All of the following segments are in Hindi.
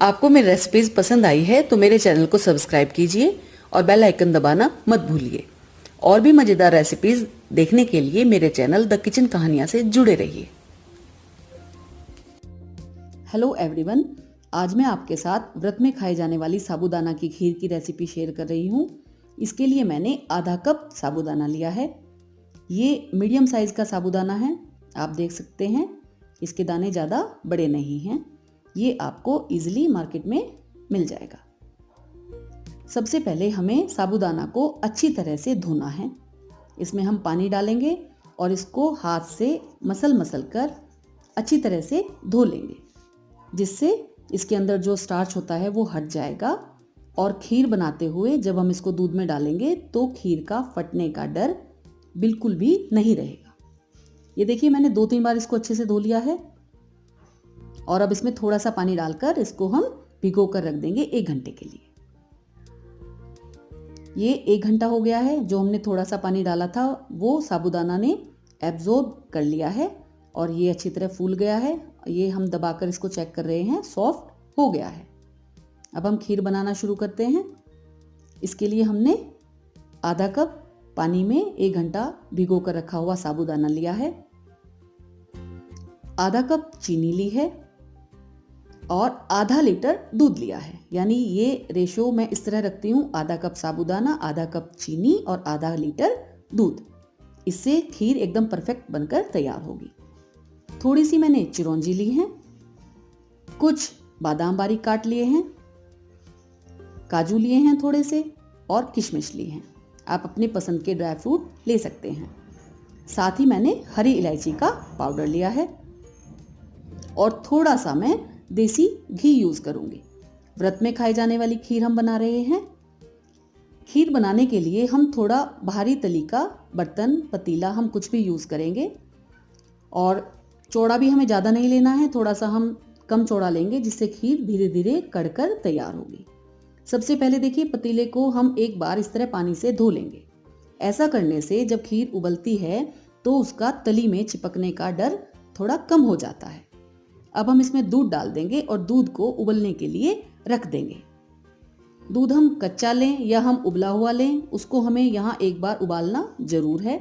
आपको मेरी रेसिपीज पसंद आई है तो मेरे चैनल को सब्सक्राइब कीजिए और बेल आइकन दबाना मत भूलिए। और भी मजेदार रेसिपीज देखने के लिए मेरे चैनल द किचन कहानियां से जुड़े रहिए। हेलो एवरीवन, आज मैं आपके साथ व्रत में खाई जाने वाली साबूदाना की खीर की रेसिपी शेयर कर रही हूँ। इसके लिए मैंने आधा कप साबूदाना लिया है। ये मीडियम साइज का साबूदाना है, आप देख सकते हैं। इसके दाने ज़्यादा बड़े नहीं हैं। ये आपको इजीली मार्केट में मिल जाएगा। सबसे पहले हमें साबूदाना को अच्छी तरह से धोना है। इसमें हम पानी डालेंगे और इसको हाथ से मसल कर अच्छी तरह से धो लेंगे, जिससे इसके अंदर जो स्टार्च होता है वो हट जाएगा। और खीर बनाते हुए जब हम इसको दूध में डालेंगे तो खीर का फटने का डर बिल्कुल भी नहीं रहेगा। ये देखिए, मैंने 2-3 बार इसको अच्छे से धो लिया है। और अब इसमें थोड़ा सा पानी डालकर इसको हम भिगो कर रख देंगे 1 घंटे के लिए। ये 1 घंटा हो गया है। जो हमने थोड़ा सा पानी डाला था वो साबूदाना ने एब्जॉर्ब कर लिया है और ये अच्छी तरह फूल गया है। ये हम दबाकर इसको चेक कर रहे हैं, सॉफ्ट हो गया है। अब हम खीर बनाना शुरू करते हैं। इसके लिए हमने आधा कप पानी में 1 घंटा भिगो कर रखा हुआ साबूदाना लिया है, आधा कप चीनी ली है और आधा लीटर दूध लिया है। यानी ये रेशो मैं इस तरह रखती हूँ, आधा कप साबूदाना, आधा कप चीनी और आधा लीटर दूध। इससे खीर एकदम परफेक्ट बनकर तैयार होगी। थोड़ी सी मैंने चिरौंजी ली है, कुछ बादाम बारीक काट लिए हैं, काजू लिए हैं थोड़े से और किशमिश ली हैं। आप अपने पसंद के ड्राई फ्रूट ले सकते हैं। साथ ही मैंने हरी इलायची का पाउडर लिया है और थोड़ा सा मैं देसी घी यूज करूंगी। व्रत में खाई जाने वाली खीर हम बना रहे हैं। खीर बनाने के लिए हम थोड़ा भारी तली का बर्तन, पतीला, हम कुछ भी यूज करेंगे। और चौड़ा भी हमें ज़्यादा नहीं लेना है, थोड़ा सा हम कम चौड़ा लेंगे, जिससे खीर धीरे धीरे कड़कर तैयार होगी। सबसे पहले देखिए, पतीले को हम एक बार इस तरह पानी से धो लेंगे। ऐसा करने से जब खीर उबलती है तो उसका तली में चिपकने का डर थोड़ा कम हो जाता है। अब हम इसमें दूध डाल देंगे और दूध को उबलने के लिए रख देंगे। दूध हम कच्चा लें या हम उबला हुआ लें, उसको हमें यहाँ एक बार उबालना जरूर है।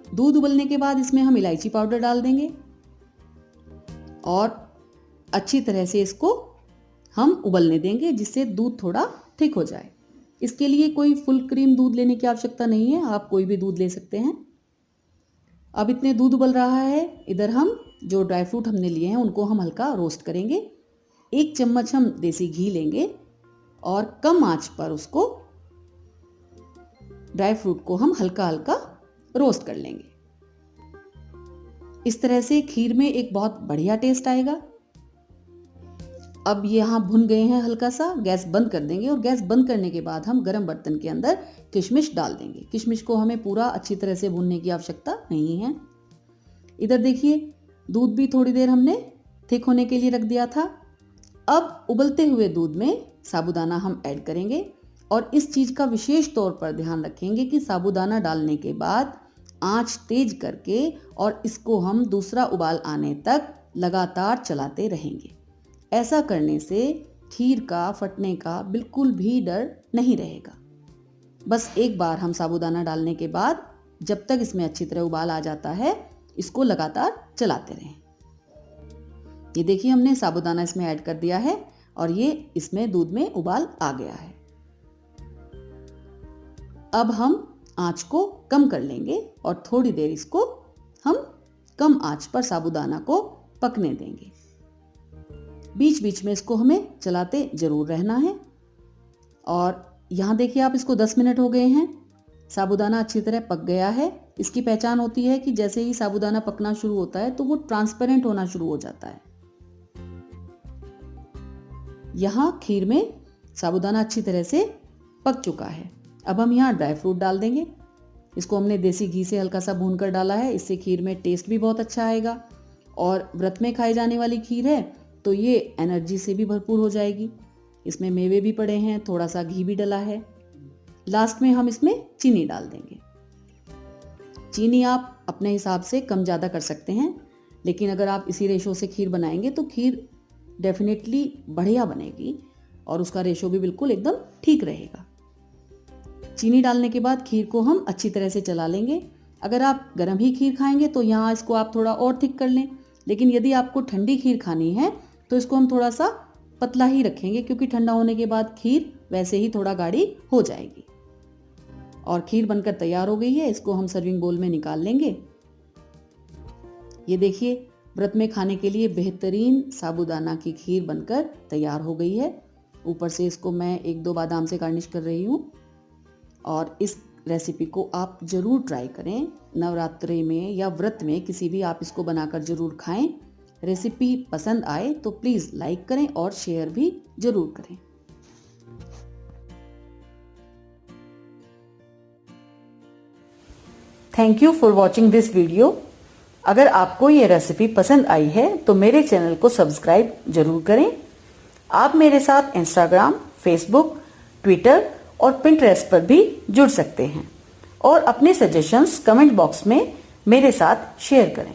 दूध उबलने के बाद इसमें हम इलायची पाउडर डाल देंगे और अच्छी तरह से इसको हम उबलने देंगे, जिससे दूध थोड़ा थिक हो जाए। इसके लिए कोई फुल क्रीम दूध लेने की आवश्यकता नहीं है, आप कोई भी दूध ले सकते हैं। अब इतने दूध उबल रहा है, इधर हम जो ड्राई फ्रूट हमने लिए हैं उनको हम हल्का रोस्ट करेंगे। 1 चम्मच हम देसी घी लेंगे और कम आंच पर उसको, ड्राई फ्रूट को हम हल्का हल्का रोस्ट कर लेंगे। इस तरह से खीर में एक बहुत बढ़िया टेस्ट आएगा। अब यहाँ भुन गए हैं हल्का सा, गैस बंद कर देंगे और गैस बंद करने के बाद हम गर्म बर्तन के अंदर किशमिश डाल देंगे। किशमिश को हमें पूरा अच्छी तरह से भूनने की आवश्यकता नहीं है। इधर देखिए, दूध भी थोड़ी देर हमने थिक होने के लिए रख दिया था। अब उबलते हुए दूध में साबूदाना हम ऐड करेंगे और इस चीज़ का विशेष तौर पर ध्यान रखेंगे कि साबूदाना डालने के बाद आंच तेज करके और इसको हम दूसरा उबाल आने तक लगातार चलाते रहेंगे। ऐसा करने से खीर का फटने का बिल्कुल भी डर नहीं रहेगा। बस एक बार हम साबूदाना डालने के बाद जब तक इसमें अच्छी तरह उबाल आ जाता है, इसको लगातार चलाते रहें। ये देखिए, हमने साबूदाना इसमें ऐड कर दिया है और ये इसमें दूध में उबाल आ गया है। अब हम आंच को कम कर लेंगे और थोड़ी देर इसको हम कम आंच पर साबूदाना को पकने देंगे। बीच बीच में इसको हमें चलाते जरूर रहना है। और यहाँ देखिए आप, इसको 10 मिनट हो गए हैं। साबूदाना अच्छी तरह पक गया है। इसकी पहचान होती है कि जैसे ही साबूदाना पकना शुरू होता है तो वो ट्रांसपेरेंट होना शुरू हो जाता है। यहाँ खीर में साबूदाना अच्छी तरह से पक चुका है। अब हम यहाँ ड्राई फ्रूट डाल देंगे। इसको हमने देसी घी से हल्का सा भून कर डाला है, इससे खीर में टेस्ट भी बहुत अच्छा आएगा। और व्रत में खाई जाने वाली खीर है तो ये एनर्जी से भी भरपूर हो जाएगी। इसमें मेवे भी पड़े हैं, थोड़ा सा घी भी डला है। लास्ट में हम इसमें चीनी डाल देंगे। चीनी आप अपने हिसाब से कम ज़्यादा कर सकते हैं, लेकिन अगर आप इसी रेशो से खीर बनाएंगे तो खीर डेफिनेटली बढ़िया बनेगी और उसका रेशो भी बिल्कुल एकदम ठीक रहेगा। चीनी डालने के बाद खीर को हम अच्छी तरह से चला लेंगे। अगर आप गर्म ही खीर खाएंगे तो यहाँ इसको आप थोड़ा और थिक कर लें, लेकिन यदि आपको ठंडी खीर खानी है तो इसको हम थोड़ा सा पतला ही रखेंगे, क्योंकि ठंडा होने के बाद खीर वैसे ही थोड़ा गाढ़ी हो जाएगी। और खीर बनकर तैयार हो गई है, इसको हम सर्विंग बोल में निकाल लेंगे। ये देखिए, व्रत में खाने के लिए बेहतरीन साबूदाना की खीर बनकर तैयार हो गई है। ऊपर से इसको मैं 1-2 बादाम से गार्निश कर रही हूँ। और इस रेसिपी को आप ज़रूर ट्राई करें, नवरात्रि में या व्रत में किसी भी आप इसको बनाकर ज़रूर खाएं। रेसिपी पसंद आए तो प्लीज़ लाइक करें और शेयर भी ज़रूर करें। Thank you for watching this video. अगर आपको ये रेसिपी पसंद आई है तो मेरे चैनल को सब्सक्राइब जरूर करें। आप मेरे साथ इंस्टाग्राम, फेसबुक, ट्विटर और पिंटरेस्ट पर भी जुड़ सकते हैं और अपने सजेशंस कमेंट बॉक्स में मेरे साथ शेयर करें।